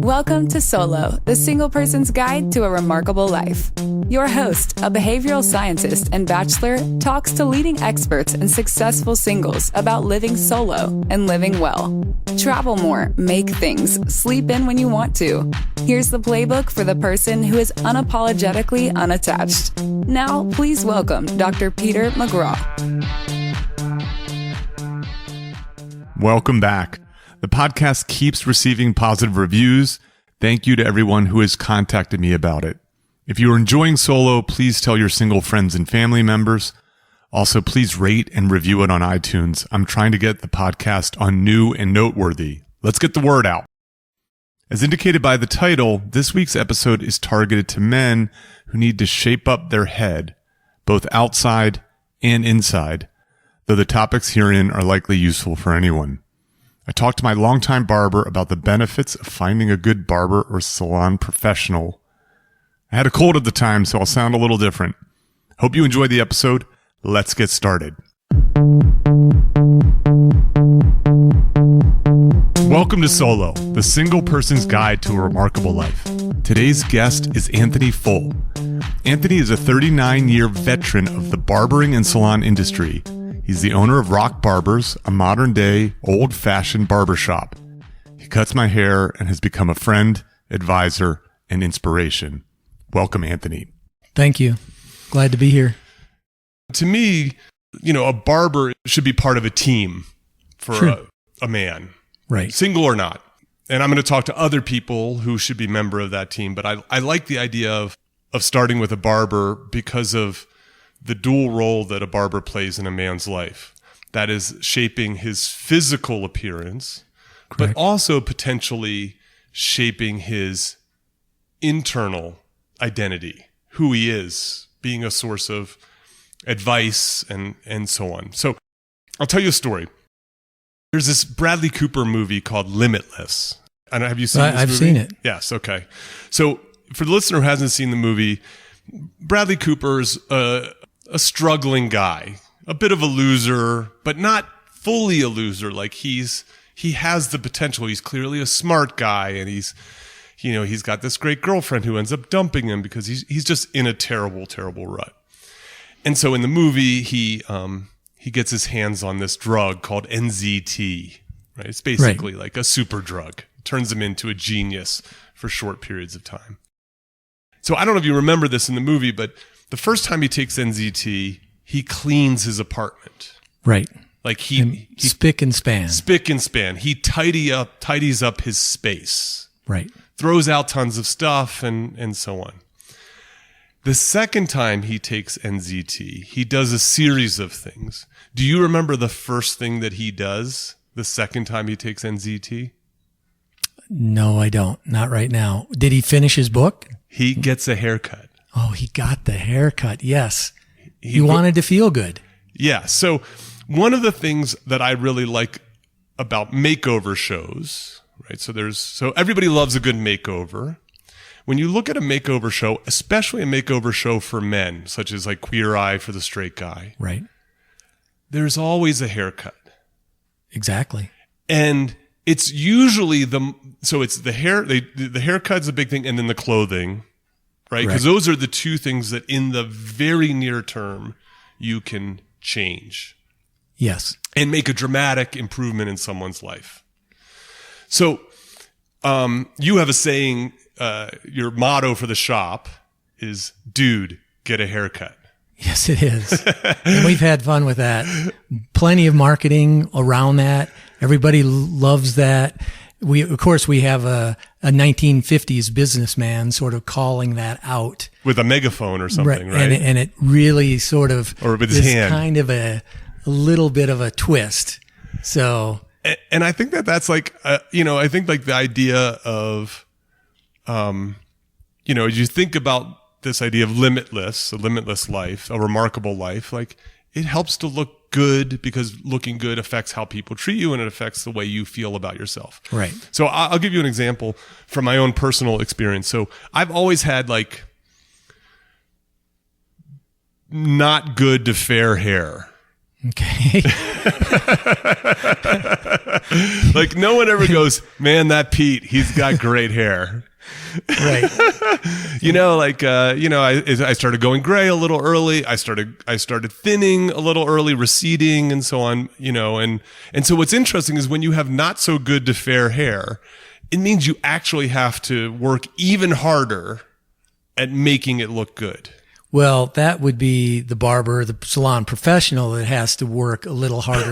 Welcome to Solo, the single person's guide to a remarkable life. Your host, a behavioral scientist and bachelor, talks to leading experts and successful singles about living solo and living well. Travel more, make things, sleep in when you want to. Here's the playbook for the person who is unapologetically unattached. Now, please welcome Dr. Peter McGraw. Welcome back. The podcast keeps receiving positive reviews. Thank you to everyone who has contacted me about it. If you are enjoying Solo, please tell your single friends and family members. Also, please rate and review it on iTunes. I'm trying to get the podcast on New and Noteworthy. Let's get the word out. As indicated by the title, this week's episode is targeted to men who need to shape up their head, both outside and inside, though the topics herein are likely useful for anyone. I talked to my longtime barber about the benefits of finding a good barber or salon professional. I had a cold at the time, so I'll sound a little different. Hope you enjoyed the episode. Let's get started. Welcome to Solo, the single person's guide to a remarkable life. Today's guest is Anthony Full. Anthony is a 39-year veteran of the barbering and salon industry. He's the owner of Rock Barbers, a modern-day, old-fashioned barbershop. He cuts my hair and has become a friend, advisor, and inspiration. Welcome, Anthony. Thank you. Glad to be here. To me, a barber should be part of a team for a man. Right. Single or not. And I'm going to talk to other people who should be member of that team. But I like the idea of starting with a barber because of the dual role that a barber plays in a man's life. That is shaping his physical appearance, Correct. But also potentially shaping his internal identity, who he is, being a source of advice and so on. So I'll tell you a story. There's this Bradley Cooper movie called Limitless. I don't know, have you seen this movie? I've seen it. Yes, okay. So for the listener who hasn't seen the movie, Bradley Cooper's a struggling guy, a bit of a loser, but not fully a loser. Like he has the potential. He's clearly a smart guy, and he's got this great girlfriend who ends up dumping him because he's just in a terrible, terrible rut. And so in the movie, he gets his hands on this drug called NZT, right? It's basically like a super drug. It turns him into a genius for short periods of time. So I don't know if you remember this in the movie, but the first time he takes NZT, he cleans his apartment. Right. Like he spick and span. Spick and span. He tidies up his space. Right. Throws out tons of stuff and so on. The second time he takes NZT, he does a series of things. Do you remember the first thing that he does the second time he takes NZT? No, I don't. Not right now. Did he finish his book? He gets a haircut. Oh, he got the haircut. Yes. He wanted to feel good. Yeah. So one of the things that I really like about makeover shows, right? So everybody loves a good makeover. When you look at a makeover show, especially a makeover show for men, such as like Queer Eye for the Straight Guy, right? There's always a haircut. Exactly. And it's usually it's the hair, the haircut's a big thing, and then the clothing, right? Because those are the two things that in the very near term you can change. Yes. And make a dramatic improvement in someone's life. So you have a saying, your motto for the shop is, dude, get a haircut. Yes, it is. And we've had fun with that. Plenty of marketing around that. Everybody loves that. We have a 1950s businessman sort of calling that out. With a megaphone or something, right? And it really sort of or with his hand. Kind of a little bit of a twist. So, and I think that's like, I think like the idea of, you think about this idea of a limitless life, a remarkable life, like it helps to look good because looking good affects how people treat you and it affects the way you feel about yourself. Right. So I'll give you an example from my own personal experience. So I've always had like not good to fair hair. Okay. Like no one ever goes, man, that Pete, he's got great hair. Right. I started going gray a little early. I started thinning a little early, receding and so on, and so what's interesting is when you have not so good to fair hair, it means you actually have to work even harder at making it look good. Well, that would be the barber, the salon professional that has to work a little harder.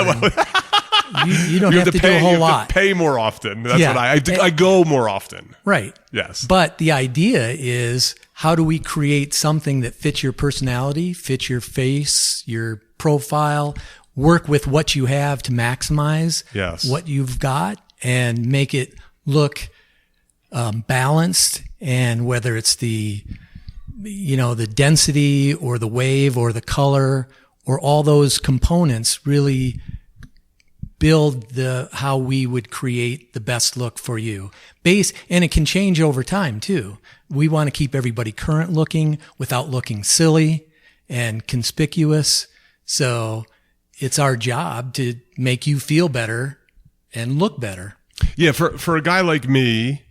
You don't have to do a whole lot. Pay more often. That's what I go more often. Right. Yes. But the idea is, how do we create something that fits your personality, fits your face, your profile, work with what you have to maximize what you've got and make it look balanced. And whether it's the density or the wave or the color or all those components really build how we would create the best look for you. And it can change over time too. We want to keep everybody current looking without looking silly and conspicuous. So it's our job to make you feel better and look better. Yeah. For a guy like me,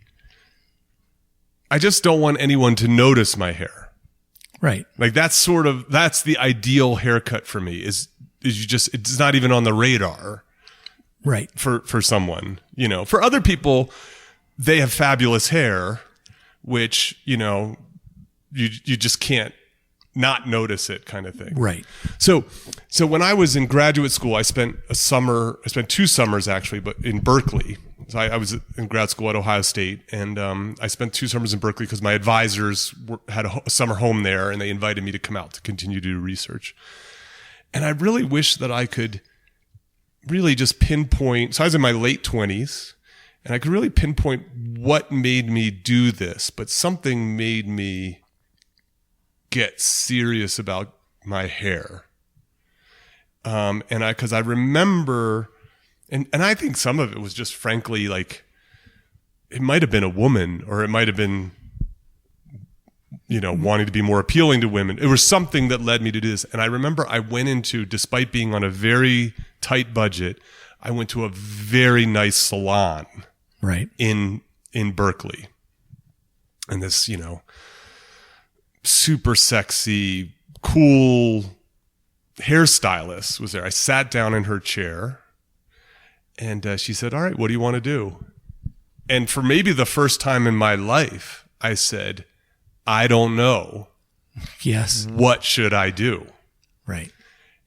I just don't want anyone to notice my hair. Right. Like that's the ideal haircut for me is it's not even on the radar. Right. For someone, for other people, they have fabulous hair, which, you just can't not notice it kind of thing. Right. So when I was in graduate school, I spent 2 summers actually, but in Berkeley. So I was in grad school at Ohio State, and I spent 2 summers in Berkeley because my advisors had a summer home there, and they invited me to come out to continue to do research. And I really wish that I could really just pinpoint. So I was in my late 20s, and I could really pinpoint what made me do this, but something made me get serious about my hair. Because I remember, and I think some of it was just frankly like, it might have been a woman, or it might have been, wanting to be more appealing to women. It was something that led me to do this. And I remember I went into, despite being on a very tight budget, I went to a very nice salon. Right. In Berkeley. And this, super sexy, cool hairstylist was there. I sat down in her chair, and she said, "All right, what do you want to do?" And for maybe the first time in my life, I said, "I don't know. Yes. What should I do?" Right.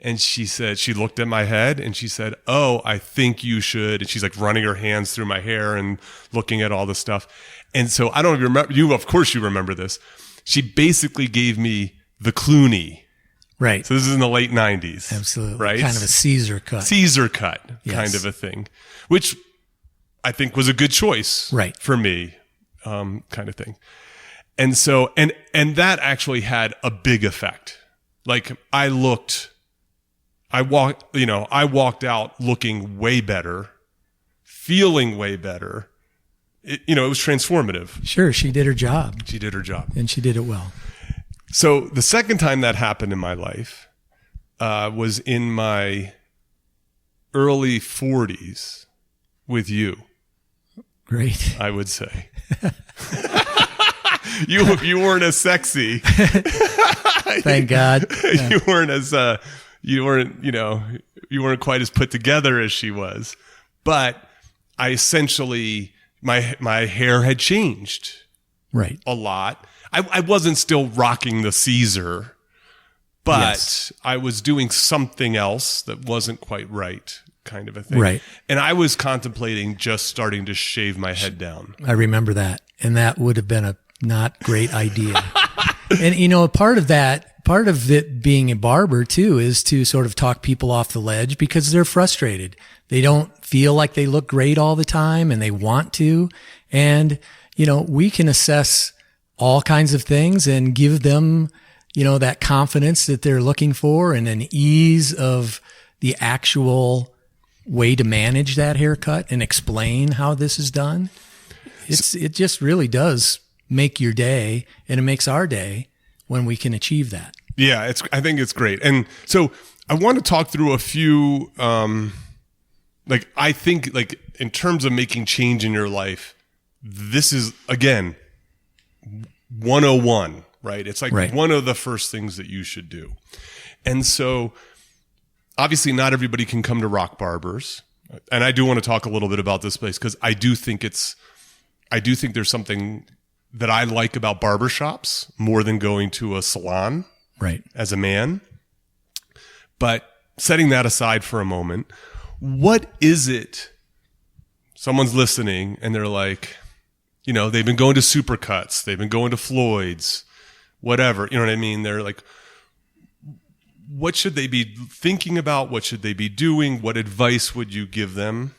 And she said, she looked at my head and she said, "Oh, I think you should." And she's like running her hands through my hair and looking at all the stuff. And so I don't know if you remember, of course you remember this. She basically gave me the Clooney. Right. So this is in the late 90s. Absolutely. Right. Kind of a Caesar cut. Caesar cut Yes. kind of a thing, which I think was a good choice. Right. For me, kind of thing. And so, and that actually had a big effect. Like I walked out looking way better, feeling way better. It was transformative. Sure. She did her job. She did her job. And she did it well. So the second time that happened in my life was in my early 40s with you. Great. I would say. You weren't as sexy. Thank God. Yeah. You weren't quite as put together as she was. But I essentially, my hair had changed. Right. A lot. I wasn't still rocking the Caesar, but yes. I was doing something else that wasn't quite right, kind of a thing. Right. And I was contemplating just starting to shave my head down. I remember that. And that would have been a not great idea. And, part of it being a barber too is to sort of talk people off the ledge because they're frustrated. They don't feel like they look great all the time and they want to. And, we can assess all kinds of things and give them, that confidence that they're looking for and an ease of the actual way to manage that haircut and explain how this is done. It just really does make your day, and it makes our day when we can achieve that. Yeah, I think it's great. And so I want to talk through a few like, I think, like, in terms of making change in your life, this is, again, 101, right? It's like one of the first things that you should do. And so, obviously, not everybody can come to Rock Barbers. And I do want to talk a little bit about this place because I do think there's something that I like about barbershops more than going to a salon as a man. But setting that aside for a moment, what is it? Someone's listening and they're like, you know, they've been going to Supercuts, they've been going to Floyd's, whatever. You know what I mean? They're like, what should they be thinking about? What should they be doing? What advice would you give them?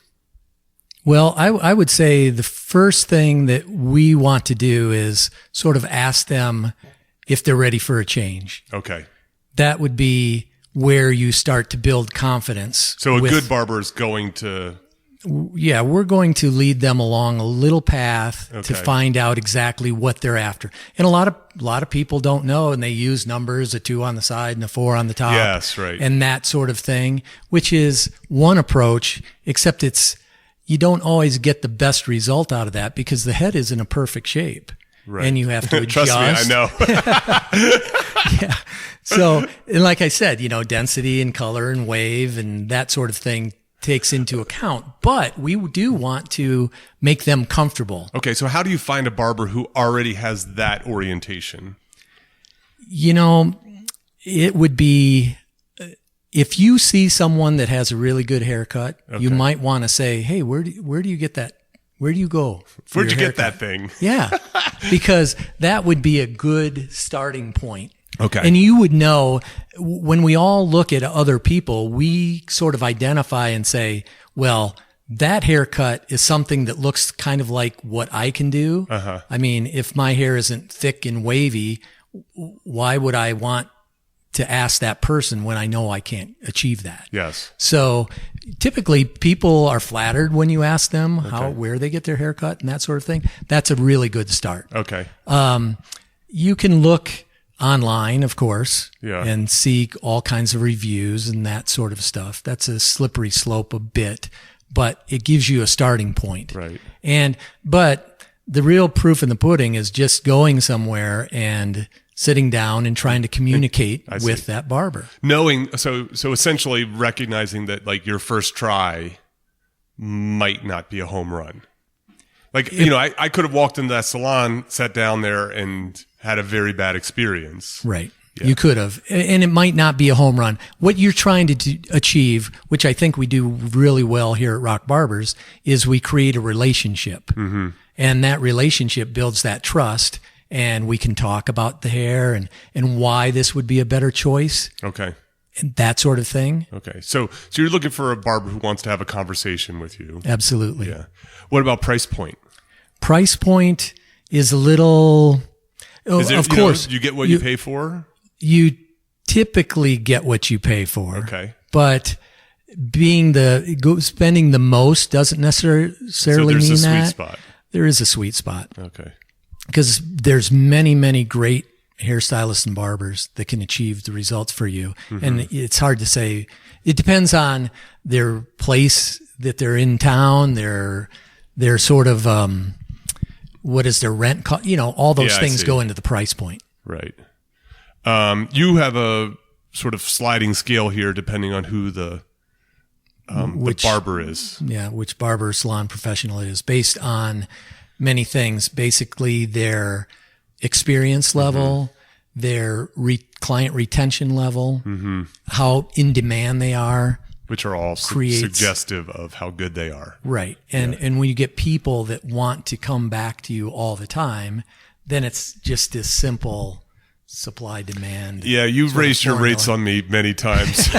Well, I would say the first thing that we want to do is sort of ask them if they're ready for a change. Okay. That would be where you start to build confidence. So a good barber is going to... Yeah, we're going to lead them along a little path to find out exactly what they're after. And a lot of people don't know, and they use numbers, a 2 on the side and a 4 on the top. Yes, right. And that sort of thing, which is one approach, except you don't always get the best result out of that because the head is in a perfect shape. Right. And you have to adjust. Trust me, I know. Yeah. So, and like I said, you know, density and color and wave and that sort of thing takes into account, but we do want to make them comfortable. Okay, so how do you find a barber who already has that orientation? You know, it would be, if you see someone that has a really good haircut, you might want to say, hey, where do you get that? Where do you go? Where'd you get that thing? Yeah, because that would be a good starting point. Okay. And you would know when we all look at other people, we sort of identify and say, well, that haircut is something that looks kind of like what I can do. Uh-huh. I mean, if my hair isn't thick and wavy, why would I want to ask that person when I know I can't achieve that? Yes. So typically people are flattered when you ask them where they get their haircut and that sort of thing. That's a really good start. Okay. You can look online, of course, and see all kinds of reviews and that sort of stuff. That's a slippery slope a bit, but it gives you a starting point. Right. But the real proof in the pudding is just going somewhere and sitting down and trying to communicate with that barber. Knowing, so essentially recognizing that like your first try might not be a home run. Like, you know, I could have walked into that salon, sat down there and had a very bad experience. Right. Yeah. You could have. And it might not be a home run. What you're trying to achieve, which I think we do really well here at Rock Barbers, is we create a relationship. Mm-hmm. And that relationship builds that trust. And we can talk about the hair and why this would be a better choice. Okay. And that sort of thing. Okay. So you're looking for a barber who wants to have a conversation with you. Absolutely. Yeah. What about price point? Price point is a little... of course. You get what you pay for? You typically get what you pay for. Okay. But spending the most doesn't necessarily mean that. So there's a sweet spot. There is a sweet spot. Okay. Because there's many, many great hairstylists and barbers that can achieve the results for you. Mm-hmm. And it's hard to say. It depends on their place that they're in town, their sort of, what is their rent cost? You know, all those things go into the price point. Right. You have a sort of sliding scale here depending on who the barber is. Yeah, which barber salon professional it is, based on many things. Basically, their experience level, their client retention level, how in demand they are. Which are all suggestive of how good they are. Right. And when you get people that want to come back to you all the time, then it's just this simple supply demand. Yeah, you've raised your rates on me many times.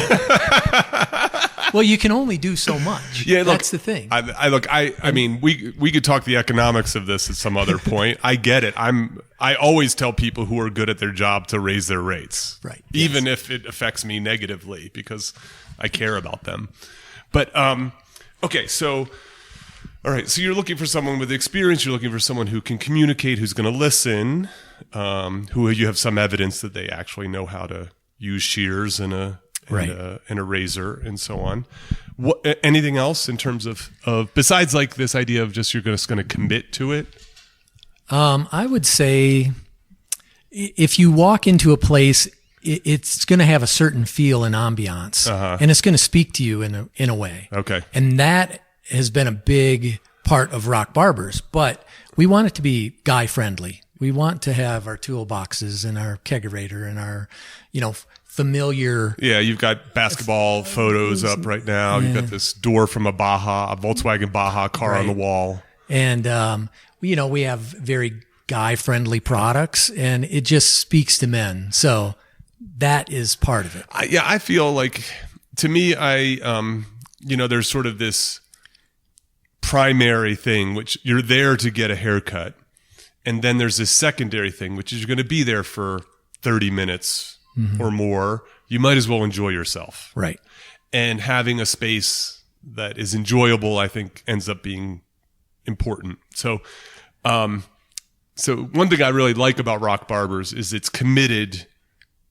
Well, you can only do so much. Yeah, that's the thing. I mean, we could talk the economics of this at some other point. I get it. I always tell people who are good at their job to raise their rates. Right. Even if it affects me negatively, because I care about them. But, okay, so, all right, so you're looking for someone with experience, you're looking for someone who can communicate, who's going to listen, who you have some evidence that they actually know how to use shears in a and a razor and so on. Anything else in terms of besides like this idea of just you're just going to commit to it? I would say if you walk into a place, it's going to have a certain feel and ambiance, and it's going to speak to you in a way. Okay. And that has been a big part of Rock Barbers, but we want it to be guy friendly. We want to have our toolboxes and our kegerator and our, familiar. Yeah, you've got basketball photos up right now. You've got this door from a Volkswagen Baja car on the wall. And, we have very guy-friendly products, and it just speaks to men. So that is part of it. I feel like, to me, there's sort of this primary thing, which you're there to get a haircut. And then there's this secondary thing, which is you're going to be there for 30 minutes or more. You might as well enjoy yourself. Right. And having a space that is enjoyable, I think, ends up being important. So one thing I really like about Rock Barbers is it's committed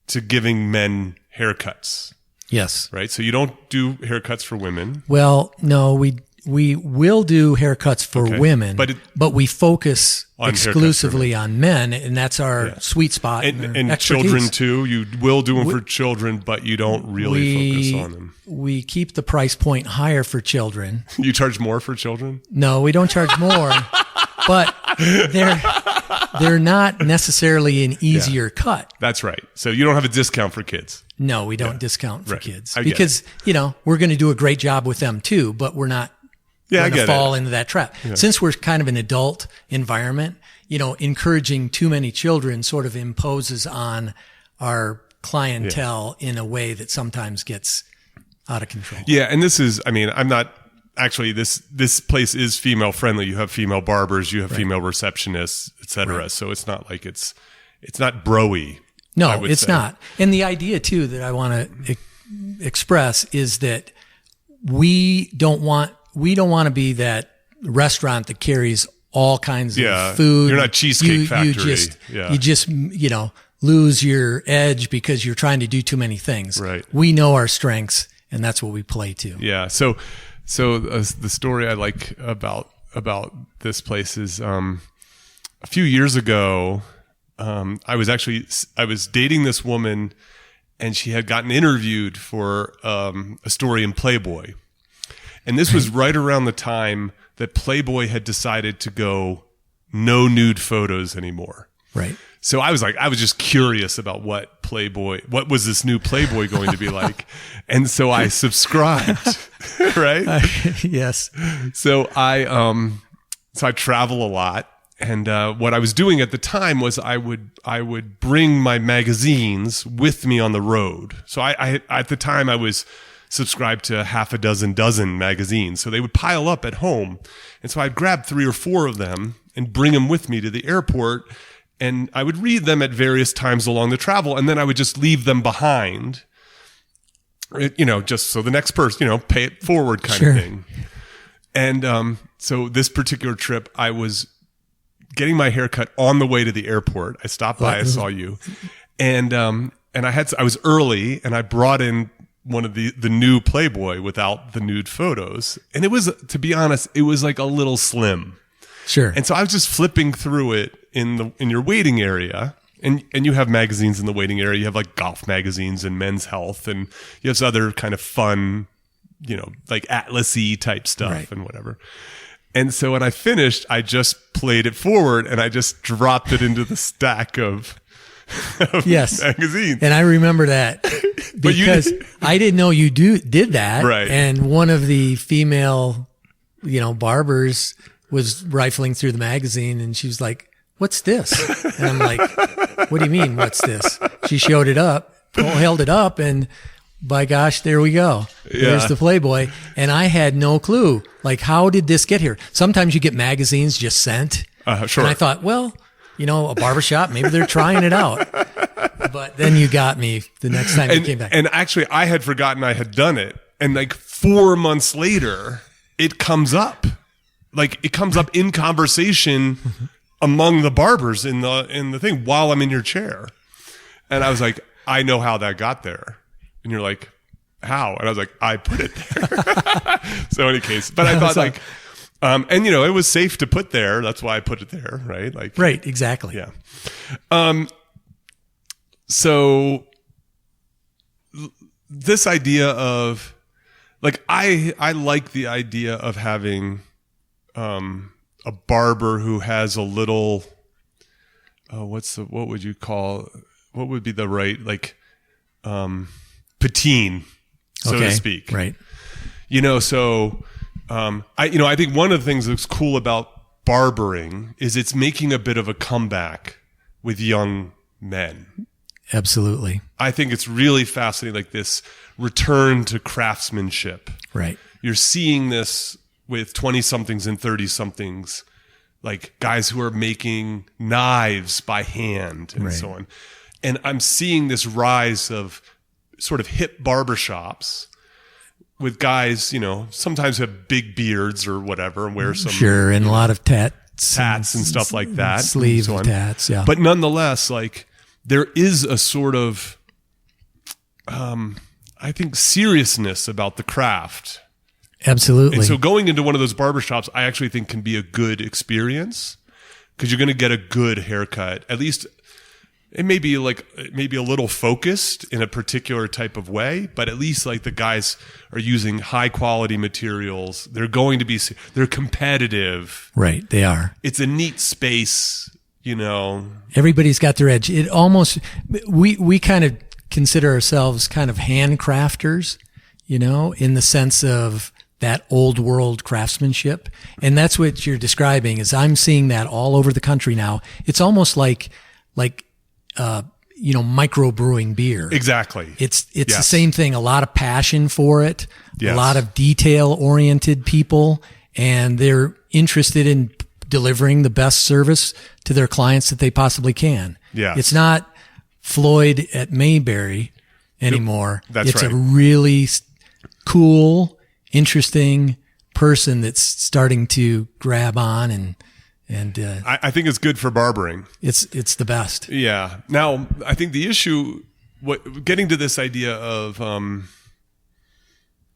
to giving men haircuts. Yes. Right? So you don't do haircuts for women. Well, no, we will do haircuts for women, but we focus exclusively on men, and that's our sweet spot. And children too. You will do them for children, but you don't really focus on them. We keep the price point higher for children. You charge more for children? No, we don't charge more, but they're not necessarily an easier cut. That's right. So you don't have a discount for kids. No, we don't discount for kids because, we're going to do a great job with them too, but we're not going to fall into that trap. Yeah. Since we're kind of an adult environment, encouraging too many children sort of imposes on our clientele in a way that sometimes gets out of control. Yeah. And this is, I'm not actually, this place is female friendly. You have female barbers, you have female receptionists, et cetera. Right. So it's not like it's not bro-y. No, it's not. And the idea too that I want to express is that we don't want to be that restaurant that carries all kinds of food. You're not Cheesecake Factory. You just lose your edge because you're trying to do too many things. Right. We know our strengths, and that's what we play to. Yeah. So the story I like about this place is a few years ago, I was dating this woman, and she had gotten interviewed for a story in Playboy. And this was right around the time that Playboy had decided to go no nude photos anymore. Right. So I was just curious about what was this new Playboy going to be like? And so I subscribed, right? Yes. So I travel a lot. And what I was doing at the time was I would bring my magazines with me on the road. So I at the time I was subscribed to half a dozen magazines. So they would pile up at home. And so I'd grab 3 or 4 of them and bring them with me to the airport. And I would read them at various times along the travel. And then I would just leave them behind, just so the next person, pay it forward kind of thing. And so this particular trip, I was getting my hair cut on the way to the airport. I stopped by, I saw you. And I was early, and I brought in one of the new Playboy without the nude photos. And it was, to be honest, it was like a little slim. Sure. And so I was just flipping through it in your waiting area. And you have magazines in the waiting area. You have like golf magazines and Men's Health, and you have other kind of fun, like Atlas-y type stuff and whatever. And so when I finished, I just played it forward and I just dropped it into the stack of magazines. And I remember that because I didn't know you did that. Right. And one of the female, barbers was rifling through the magazine, and she was like, "What's this?" And I'm like, "What do you mean, what's this?" She showed it up, held it up, and by gosh, there we go. There's the Playboy. And I had no clue. Like, how did this get here? Sometimes you get magazines just sent. Sure. And I thought, well, a barbershop, maybe they're trying it out. But then you got me the next time you came back. And actually, I had forgotten I had done it. And like 4 months later, it comes up. Like, it comes up in conversation among the barbers in the thing while I'm in your chair. And I was like, I know how that got there. And you're like, how? And I was like, I put it there. So in any case, but I thought like, and it was safe to put there. That's why I put it there. Right. Like, right. Exactly. Yeah. So this idea of like, I like the idea of having, a barber who has a little, what would be the right, like, patine, so to speak. Right. So, I think one of the things that's cool about barbering is it's making a bit of a comeback with young men. Absolutely. I think it's really fascinating, like this return to craftsmanship. Right. You're seeing this with 20-somethings and 30-somethings, like guys who are making knives by hand and so on. And I'm seeing this rise of sort of hip barbershops with guys, sometimes have big beards or whatever and wear some... Sure, and a lot of tats and stuff like that. Sleeve so tats, yeah. But nonetheless, like, there is a sort of, I think, seriousness about the craft. Absolutely. And so going into one of those barbershops, I actually think can be a good experience because you're going to get a good haircut. At least it may be maybe a little focused in a particular type of way, but at least like the guys are using high quality materials. They're they're competitive. Right. They are. It's a neat space, Everybody's got their edge. It almost, we kind of consider ourselves kind of handcrafters, in the sense of that old world craftsmanship. And that's what you're describing is I'm seeing that all over the country now. It's almost like micro brewing beer. Exactly. It's the same thing. A lot of passion for it, Yes. a lot of detail oriented people, and they're interested in delivering the best service to their clients that they possibly can. Yeah. It's not Floyd at Mayberry anymore. That's it's right. a really cool, interesting person that's starting to grab on and I think it's good for barbering. it's the best. Yeah. Now, I think the issue, getting to this idea of,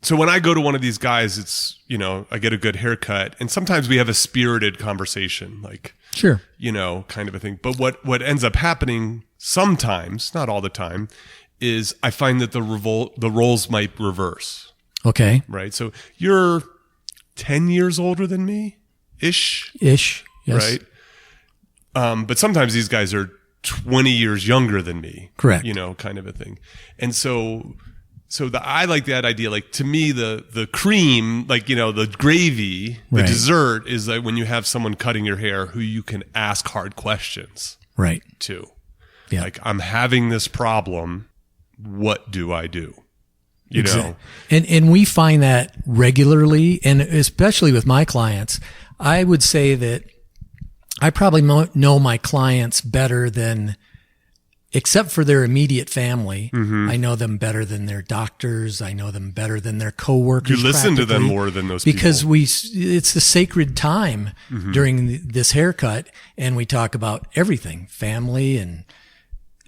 so when I go to one of these guys, it's, I get a good haircut and sometimes we have a spirited conversation, like, Sure. Kind of a thing. But what ends up happening sometimes, not all the time, is I find that the roles might reverse. Okay. Right. So you're 10 years older than me ish. Yes. Right. But sometimes these guys are 20 years younger than me. Correct. Kind of a thing. And so I like that idea. Like to me, the cream, like, the gravy, the Right. dessert is like when you have someone cutting your hair who you can ask hard questions Right. to. Yeah. Like, I'm having this problem. What do I do? You know? And we find that regularly, and especially with my clients. I would say that I probably know my clients better than, except for their immediate family. Mm-hmm. I know them better than their doctors. I know them better than their coworkers. You listen to them practically, more than those because people. it's the sacred time during this haircut, and we talk about everything, family and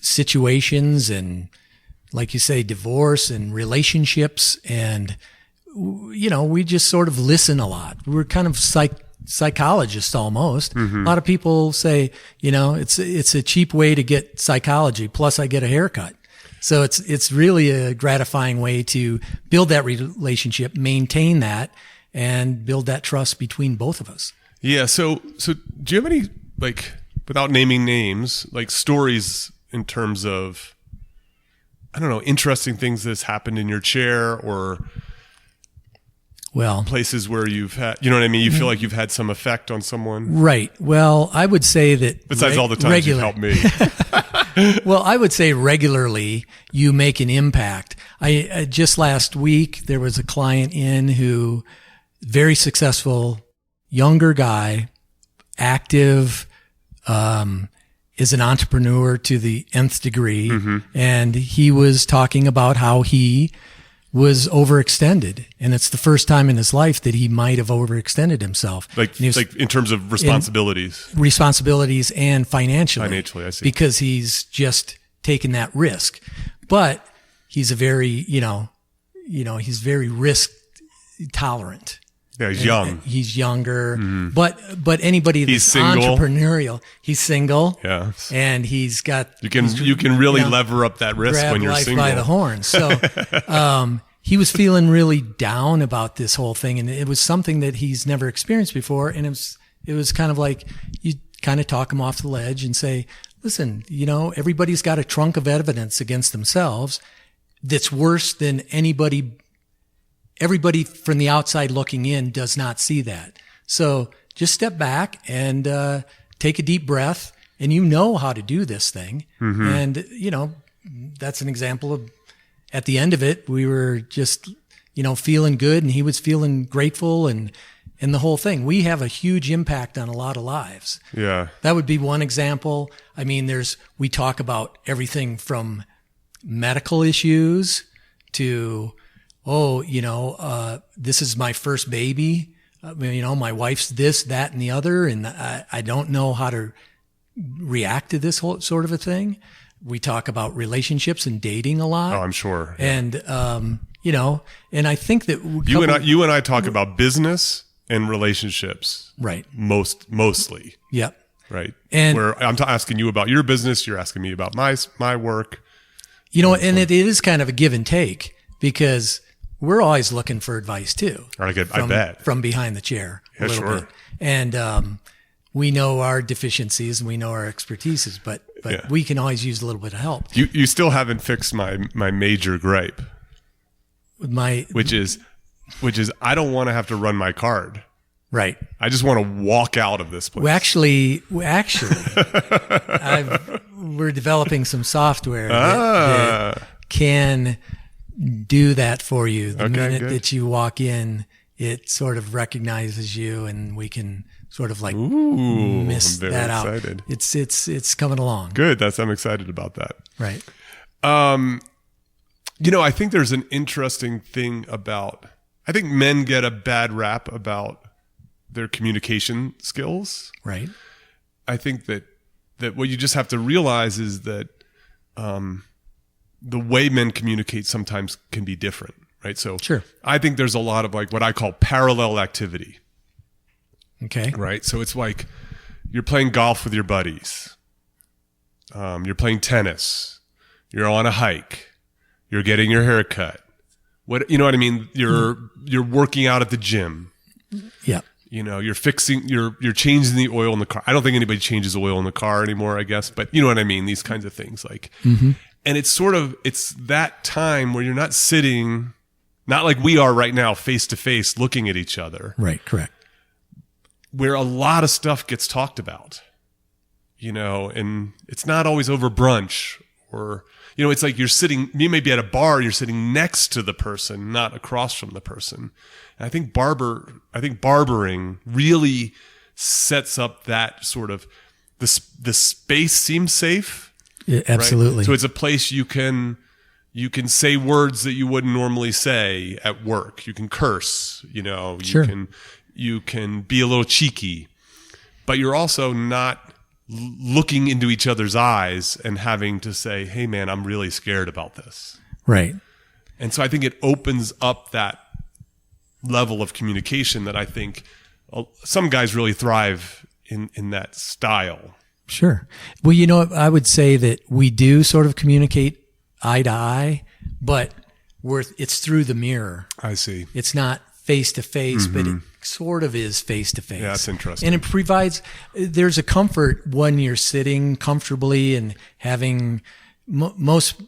situations, and like you say, divorce and relationships, and we just sort of listen a lot. We're kind of psychologists almost. A lot of people say, it's a cheap way to get psychology. Plus I get a haircut. So it's really a gratifying way to build that relationship, maintain that, and build that trust between both of us. Yeah. So do you have any, like, without naming names, like stories in terms of, I don't know, interesting things that's happened in your chair or places where you've had, you know what I mean? You feel like you've had some effect on someone. Right. Well, I would say that Besides all the times you've helped me. Well, I would say regularly you make an impact. I just last week, there was a client who very successful, younger guy, active, is an entrepreneur to the nth degree. And he was talking about how he was overextended. And it's the first time in his life that he might have overextended himself. Like in terms of responsibilities and financially. Financially, I see. Because he's just taken that risk. But he's a very, he's very risk tolerant. Yeah, he's young. He's younger, but anybody that's single. entrepreneurial, he's single. Yeah, and he's got you can really lever up that risk grab when you're life single by the horns. So he was feeling really down about this whole thing, and it was something that he's never experienced before. And it was kind of like you kind of talk him off the ledge and say, listen, everybody's got a trunk of evidence against themselves that's worse than anybody. Everybody from the outside looking in does not see that. So just step back and take a deep breath, and how to do this thing. And, that's an example of, at the end of it, we were just, feeling good, and he was feeling grateful, and the whole thing. We have a huge impact on a lot of lives. Yeah. That would be one example. I mean, we talk about everything from medical issues to, this is my first baby. My wife's this, that, and the other, and I don't know how to react to this whole sort of a thing. We talk about relationships and dating a lot. Oh, I'm sure. Yeah. And I think that you and I talk about business and relationships, right? Mostly. Yep. Right. And where I'm asking you about your business, you're asking me about my work. And it is kind of a give and take, because we're always looking for advice too. I bet. From behind the chair a little sure. bit. And we know our deficiencies and we know our expertises, but we can always use a little bit of help. You still haven't fixed my major gripe. Which is I don't want to have to run my card. Right. I just want to walk out of this place. We're developing some software that can do that for you. The minute that you walk in, it sort of recognizes you, and we can sort of like miss that excited. out. It's coming along. Good. I'm excited about that. Right. I think there's an interesting thing about, I think men get a bad rap about their communication skills. Right. I think that what you just have to realize is that the way men communicate sometimes can be different, right? So sure. I think there's a lot of like what I call parallel activity. Okay. Right. So it's like you're playing golf with your buddies. You're playing tennis. You're on a hike. You're getting your hair cut. You know what I mean? You're working out at the gym. Yeah. You're changing the oil in the car. I don't think anybody changes oil in the car anymore, I guess, but you know what I mean? These kinds of things like, and it's that time where you're not sitting, not like we are right now, face to face, looking at each other. Right. Correct. Where a lot of stuff gets talked about, and it's not always over brunch or, it's like you may be at a bar, you're sitting next to the person, not across from the person. And I think barbering really sets up that sort of, the space seems safe. Yeah, absolutely. Right? So it's a place you can say words that you wouldn't normally say at work. You can curse, Sure. You can be a little cheeky, but you're also not looking into each other's eyes and having to say, hey man, I'm really scared about this. Right. And so I think it opens up that level of communication that I think some guys really thrive in that style. Sure. Well, I would say that we do sort of communicate eye to eye, but it's through the mirror. I see. It's not face to face, but it sort of is face to face. Yeah, that's interesting. And it provides, there's a comfort when you're sitting comfortably and having, most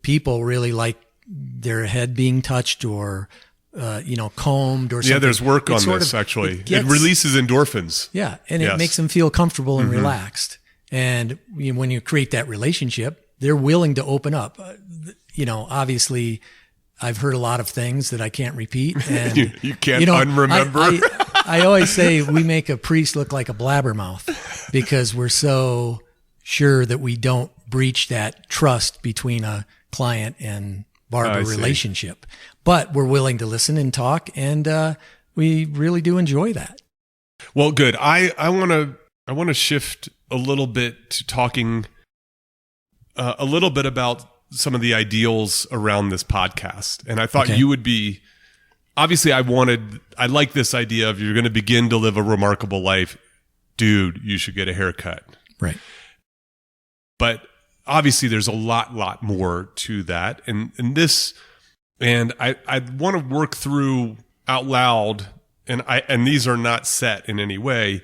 people really like their head being touched or, combed or something. Yeah, there's work on this actually. It releases endorphins. Yeah, and it makes them feel comfortable and relaxed. And when you create that relationship, they're willing to open up. Obviously, I've heard a lot of things that I can't repeat. And you can't unremember. I always say we make a priest look like a blabbermouth because we're so sure that we don't breach that trust between a client and barber relationship. But we're willing to listen and talk, and we really do enjoy that. Well, good. I want to shift a little bit to talking a little bit about some of the ideals around this podcast. And I thought Okay. you would be, obviously I like this idea of you're going to begin to live a remarkable life. Dude, you should get a haircut. Right. But obviously there's a lot more to that. And I want to work through out loud, and these are not set in any way,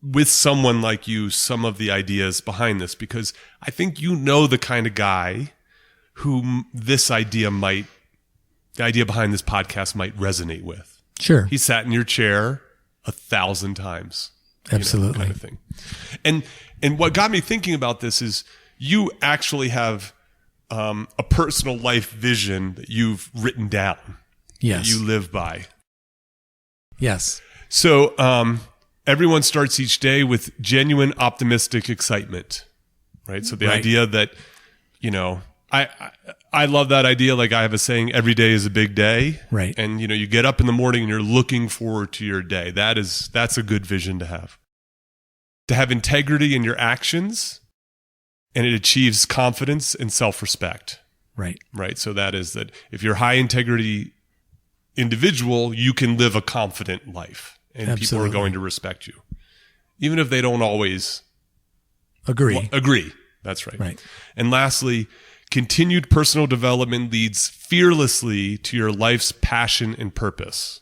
with someone like you, some of the ideas behind this, because I think you know the kind of guy whom the idea behind this podcast might resonate with. Sure. He sat in your chair 1,000 times. Absolutely. Kind of thing. And what got me thinking about this is you actually have a personal life vision that you've written down. Yes. That you live by. Yes. So everyone starts each day with genuine optimistic excitement, right? So the Right. idea that, I love that idea. Like I have a saying, every day is a big day. Right. And, you get up in the morning and you're looking forward to your day. That's a good vision to have. To have integrity in your actions, and it achieves confidence and self-respect. Right. Right. So that is that if you're a high integrity individual, you can live a confident life and people Absolutely. are going to respect you, even if they don't always Agree. agree. That's right. Right. And lastly, continued personal development leads fearlessly to your life's passion and purpose.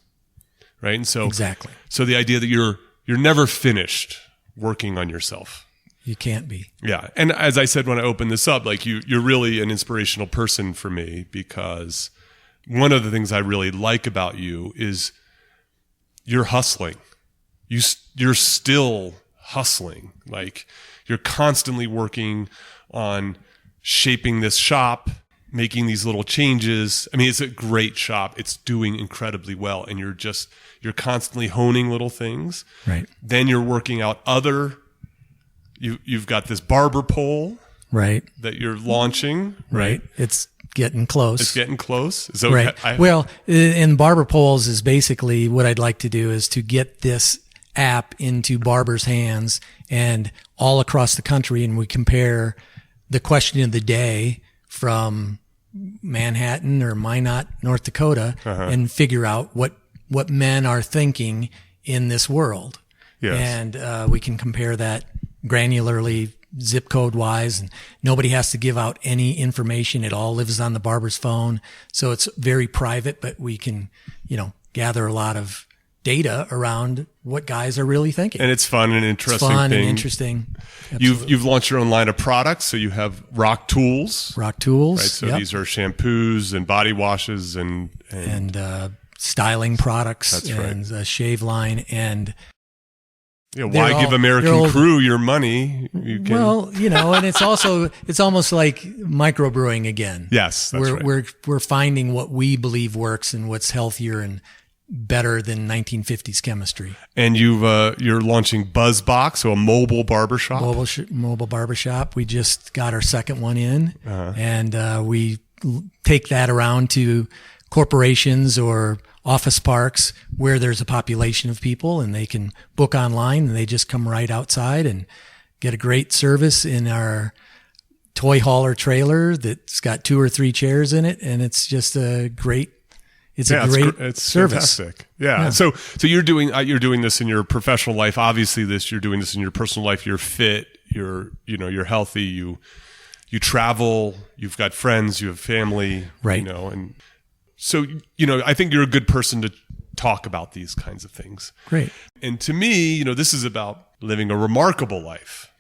Right. And so, Exactly. so the idea that you're never finished working on yourself. You can't be. Yeah. And as I said when I opened this up, like you're really an inspirational person for me, because one of the things I really like about you is you're hustling. You're still hustling. Like you're constantly working on shaping this shop, making these little changes. I mean, it's a great shop. It's doing incredibly well. And you're constantly honing little things. Right. Then you're working out you've got this barber pole Right. that you're launching, Right. It's getting close. It's getting close. So Right. Well, in barber poles is basically what I'd like to do is to get this app into barbers' hands and all across the country. And we compare the question of the day from Manhattan or Minot, North Dakota, and figure out what men are thinking in this world. Yes. And we can compare that granularly, zip code wise, and nobody has to give out any information. It all lives on the barber's phone. So it's very private, but we can, gather a lot of data around what guys are really thinking. and it's fun and interesting. It's fun thing. and interesting. Absolutely. You've launched your own line of products. So you have Rock Tools, Rock tools. right? So Yep. these are shampoos and body washes and styling products. That's right. And a shave line. And why give American they're all- Crew your money? You can, well, and it's almost like microbrewing again. yes, that's right. We're finding what we believe works and what's healthier and better than 1950s chemistry. And you're launching BuzzBox, so a mobile barbershop. Mobile barbershop. We just got our second one in, and we take that around to corporations or office parks where there's a population of people, and they can book online, and they just come right outside and get a great service in our toy hauler trailer that's got 2 or 3 chairs in it, and it's just a great. It's a great it's service. fantastic. Yeah. So you're doing this in your professional life. Obviously, you're doing this in your personal life. You're fit. You're healthy. You travel. You've got friends. You have family. Right. And so I think you're a good person to talk about these kinds of things. Great. And to me, this is about living a remarkable life.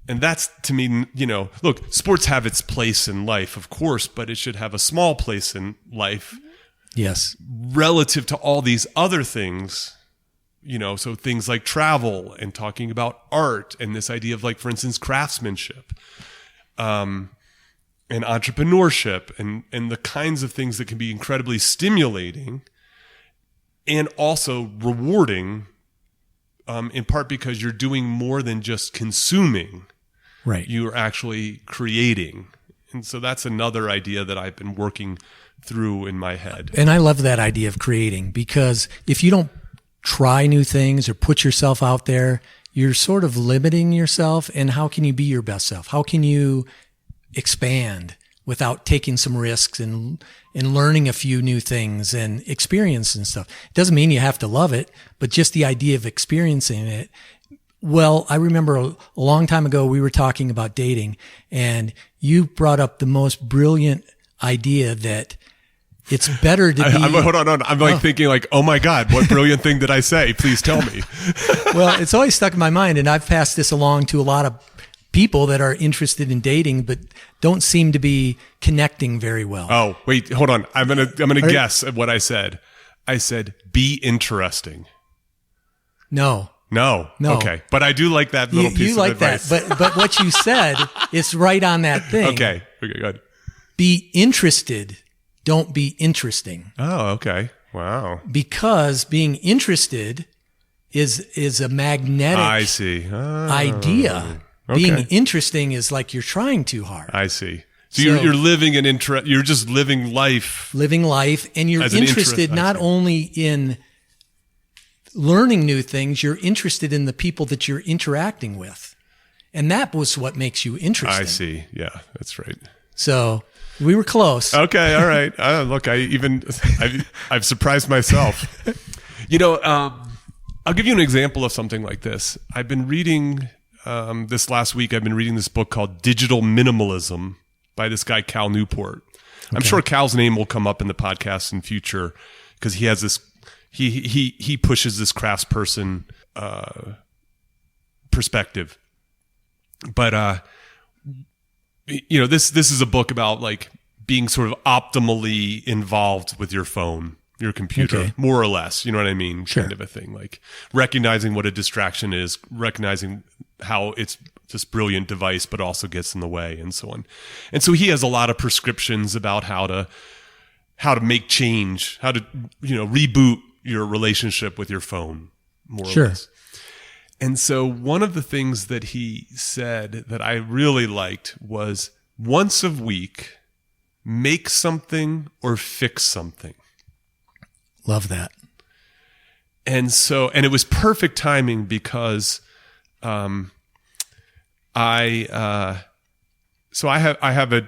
And that's, to me, look, sports have its place in life, of course, but it should have a small place in life Yes. relative to all these other things, so things like travel and talking about art and this idea of, like, for instance, craftsmanship, and entrepreneurship and the kinds of things that can be incredibly stimulating and also rewarding, in part because you're doing more than just consuming. Right. You are actually creating. And so that's another idea that I've been working through in my head. And I love that idea of creating, because if you don't try new things or put yourself out there, you're sort of limiting yourself. And how can you be your best self? How can you expand without taking some risks and learning a few new things and experience and stuff. It doesn't mean you have to love it, but just the idea of experiencing it. Well, I remember a long time ago, we were talking about dating, and you brought up the most brilliant idea that it's better to be. Hold on. I'm like thinking like, oh my God, what brilliant thing did I say? Please tell me. Well, it's always stuck in my mind, and I've passed this along to a lot of people that are interested in dating, but don't seem to be connecting very well. Oh, wait, hold on. I'm gonna guess at what I said. I said, be interesting. No. Okay. But I do like that little piece of advice. You like that, but what you said is right on that thing. Okay, good. Be interested. Don't be interesting. Oh, okay. Wow. Because being interested is a magnetic idea. Okay. Being interesting is like you're trying too hard. I see. So you're living you're just living life. Living life, and you're interested not only in learning new things, you're interested in the people that you're interacting with. And that was what makes you interesting. I see. Yeah, that's right. So we were close. Okay, all right. Look, I've surprised myself. I'll give you an example of something like this. I've been reading this last week. I've been reading this book called Digital Minimalism by this guy Cal Newport. Okay. I'm sure Cal's name will come up in the podcast in future because he has this. He pushes this craftsperson perspective, but this is a book about like being sort of optimally involved with your phone, your computer, more or less. You know what I mean? Sure. Kind of a thing, like recognizing what a distraction is, recognizing how it's this brilliant device, but also gets in the way, and so on. And so he has a lot of prescriptions about how to make change, how to reboot your relationship with your phone, more or less. And so one of the things that he said that I really liked was once a week, make something or fix something. Love that. And it was perfect timing because I have a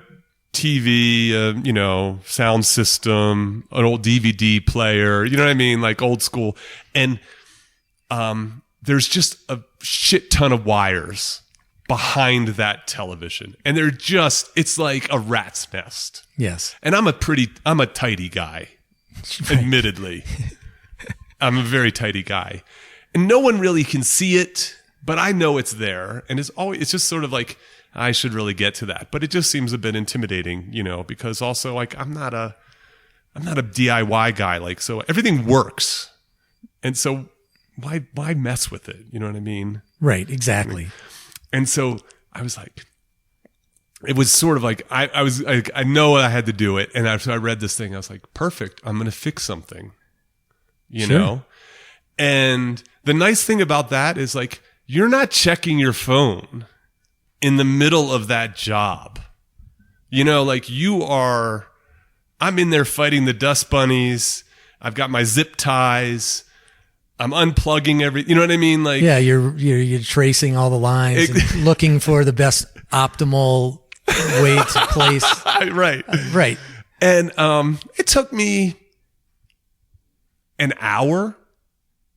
TV, sound system, an old DVD player, you know what I mean? Like old school. And there's just a shit ton of wires behind that television. And it's like a rat's nest. Yes. And I'm a tidy guy, admittedly. I'm a very tidy guy. And no one really can see it, but I know it's there. And it's just sort of like, I should really get to that. But it just seems a bit intimidating, because also like I'm not a DIY guy. Like, so everything works. And so why mess with it? You know what I mean? Right. Exactly. And so I was like, it was sort of like, I was like, I know I had to do it. And after I read this thing, I was like, perfect. I'm going to fix something, you know? And the nice thing about that is like, you're not checking your phone in the middle of that job. Like I'm in there fighting the dust bunnies. I've got my zip ties. I'm unplugging you know what I mean? Like, yeah, you're tracing all the lines and looking for the best optimal way to place. Right. And it took me an hour.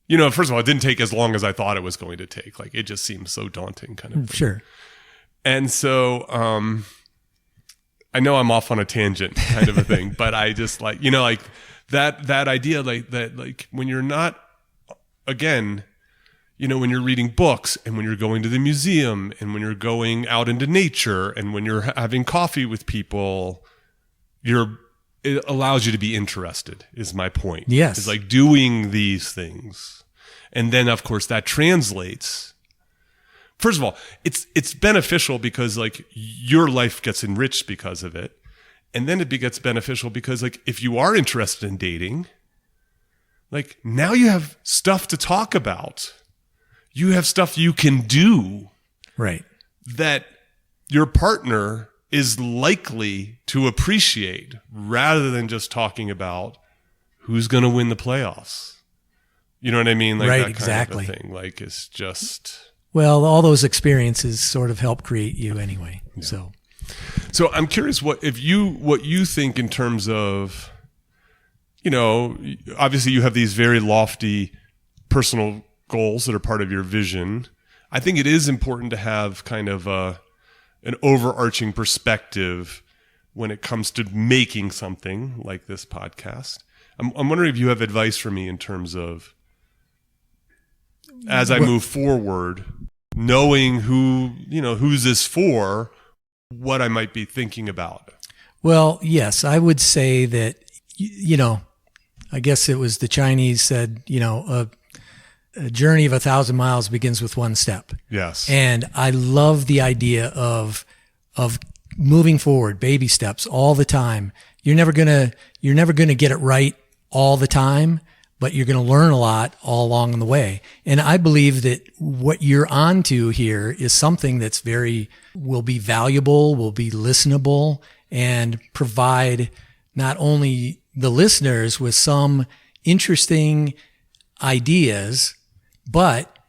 First of all, it didn't take as long as I thought it was going to take. Like, it just seemed so daunting, kind of thing. Sure. And so I know I'm off on a tangent, kind of a thing, but I just like, like that idea, like that, like when you're not, again, when you're reading books and when you're going to the museum and when you're going out into nature and when you're having coffee with people, it allows you to be interested, is my point. Yes. It's like doing these things. And then, of course, that translates. First of all, it's beneficial because like your life gets enriched because of it. And then it gets beneficial because like if you are interested in dating, like now you have stuff to talk about. You have stuff you can do. Right. That your partner is likely to appreciate rather than just talking about who's going to win the playoffs. You know what I mean? Like right, that exactly. kind of a thing. Like it's just... Well, all those experiences sort of help create you anyway. Yeah. So So I'm curious what you think in terms of, obviously you have these very lofty personal goals that are part of your vision. I think it is important to have kind of an overarching perspective when it comes to making something like this podcast. I'm wondering if you have advice for me in terms of, as I move forward, knowing who's this for, what I might be thinking about. Well, yes, I would say that, I guess it was the Chinese said, a journey of 1,000 miles begins with one step. Yes. And I love the idea of moving forward, baby steps all the time. You're never going to get it right all the time, but you're going to learn a lot all along the way. And I believe that what you're onto here is something that's will be valuable, will be listenable, and provide not only the listeners with some interesting ideas, but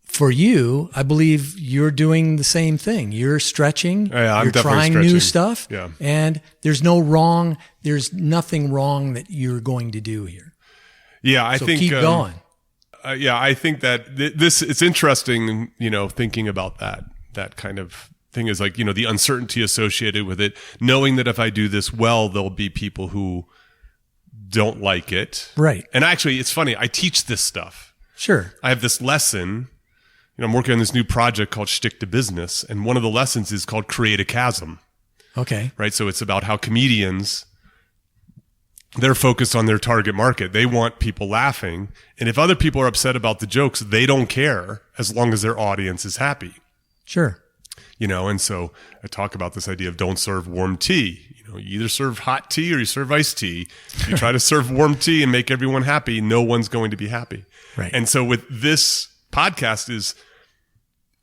for you, I believe you're doing the same thing. You're stretching. Yeah, you're trying new stuff. Yeah. And there's nothing wrong that you're going to do here. Yeah, I so think keep going. I think that it's interesting, thinking about that kind of thing is like, the uncertainty associated with it, knowing that if I do this well, there'll be people who don't like it. Right. And actually, it's funny. I teach this stuff. Sure. I have this lesson. I'm working on this new project called Shtick to Business. And one of the lessons is called Create a Chasm. Okay. Right. So it's about how comedians, they're focused on their target market. They want people laughing. And if other people are upset about the jokes, they don't care as long as their audience is happy. Sure. And so I talk about this idea of don't serve warm tea. You either serve hot tea or you serve iced tea. If you try to serve warm tea and make everyone happy, no one's going to be happy. Right. And so with this podcast is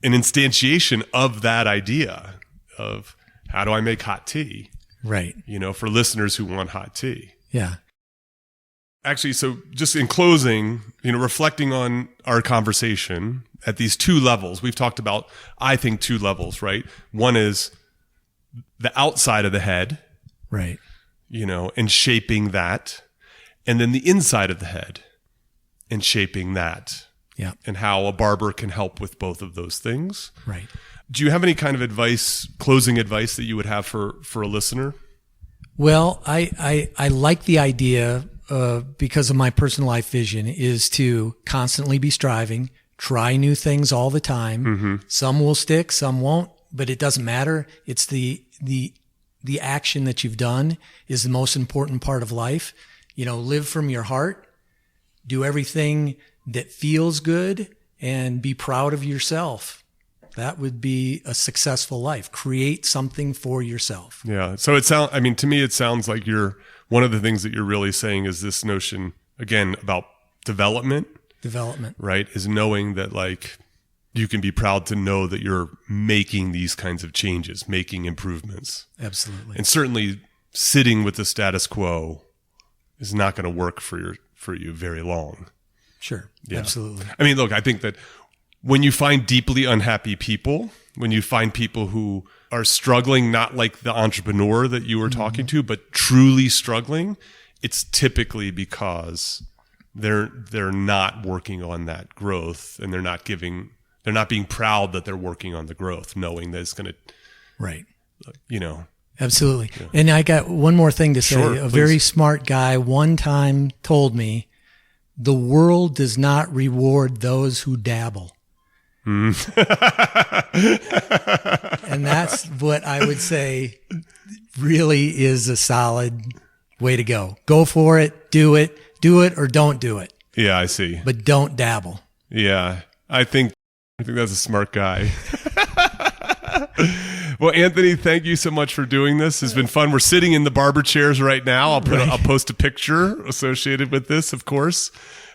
an instantiation of that idea of how do I make hot tea? Right. For listeners who want hot tea. Yeah. Actually, so just in closing, reflecting on our conversation at these two levels, we've talked about, I think, two levels, right? One is the outside of the head, right? And shaping that. And then the inside of the head and shaping that. Yeah. And how a barber can help with both of those things. Right. Do you have any kind of advice, closing advice that you would have for a listener? Well, I like the idea, because of my personal life vision, is to constantly be striving, try new things all the time. Mm-hmm. Some will stick, some won't, but it doesn't matter. It's the action that you've done is the most important part of life. Live from your heart, do everything that feels good, and be proud of yourself. That would be a successful life. Create something for yourself. Yeah. So to me, it sounds like one of the things that you're really saying is this notion, again, about development. Development. Right. Is knowing that you can be proud to know that you're making these kinds of changes, making improvements. Absolutely. And certainly sitting with the status quo is not going to work for you very long. Sure. Yeah. Absolutely. I mean, look, I think that when you find deeply unhappy people, when you find people who are struggling, not like the entrepreneur that you were talking to, but truly struggling, it's typically because they're not working on that growth, and they're not being proud that they're working on the growth, knowing that it's going to, right. Yeah. Absolutely. And I got one more thing to say. Sure, a please. very smart guy one time told me, the world does not reward those who dabble. And that's what I would say really is a solid way to go. Go for it, do it or don't do it. Yeah, I see. But don't dabble. Yeah, I think that's a smart guy. Well, Anthony, thank you so much for doing this. It's been fun. We're sitting in the barber chairs right now. I'll post a picture associated with this, of course.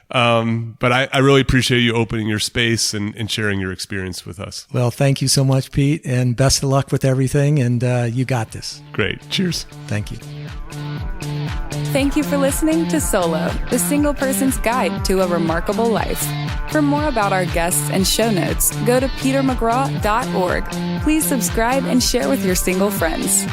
But I really appreciate you opening your space and sharing your experience with us. Well, thank you so much, Pete, and best of luck with everything. And you got this. Great. Cheers. Thank you. Thank you for listening to Solo, the single person's guide to a remarkable life. For more about our guests and show notes, go to petermcgraw.org. Please subscribe and share with your single friends.